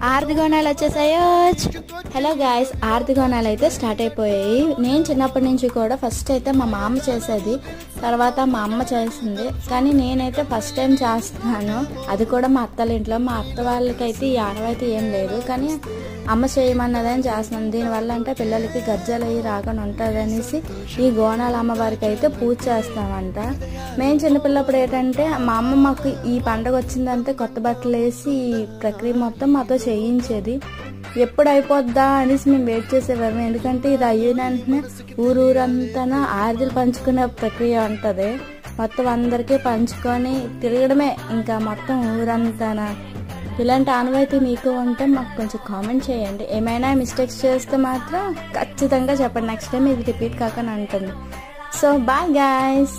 ఆర్తిగోనాలు వచ్చేసాయో. Hello guys, ఆర్తిగోనాలు అయితే start అయిపోయాయి. నేను చిన్నప్పటి నుంచి కూడా ఫస్ట్ అయితే మా మామ చేసేది, తర్వాత మా అమ్మ చేసింది, కానీ నేనైతే ఫస్ట్ టైం చేస్తున్నాను. అది కూడా మా అత్తల ఇంట్లో. మా అత్త వాళ్ళకైతే ఈ ఆనవాయితీ ఏం లేదు, కానీ అమ్మ చేయమన్నదని చేస్తున్నాను. దీనివల్ల అంటే పిల్లలకి గజ్జలు అయ్యి రాకుండా ఉంటుంది అనేసి ఈ గోనాల అమ్మవారికి అయితే పూజ చేస్తామంట. మేము చిన్నపిల్లప్పుడు ఏంటంటే మా అమ్మ మాకు ఈ పండగ వచ్చిందంటే కొత్త బట్టలు వేసి ఈ ప్రక్రియ మొత్తం మాతో చేయించేది. ఎప్పుడు అయిపోద్దా అనేసి మేము వెయిట్ చేసేవాళ్ళం. ఎందుకంటే ఇది అయిన వెంటనే ఊరంతా ఆరతులు పంచుకునే ప్రక్రియ ఉంటుంది. మొత్తం అందరికీ పంచుకొని తిరగడమే ఇంకా మొత్తం ఊరంతా. ఇలాంటి ఆనవాయితీ మీకు ఉంటే మాకు కొంచెం కామెంట్ చేయండి. ఏమైనా మిస్టేక్స్ చేస్తే మాత్రం ఖచ్చితంగా చెప్పండి. నెక్స్ట్ టైం ఇది రిపీట్ కాకుండా ఉంటుంది. So bye guys.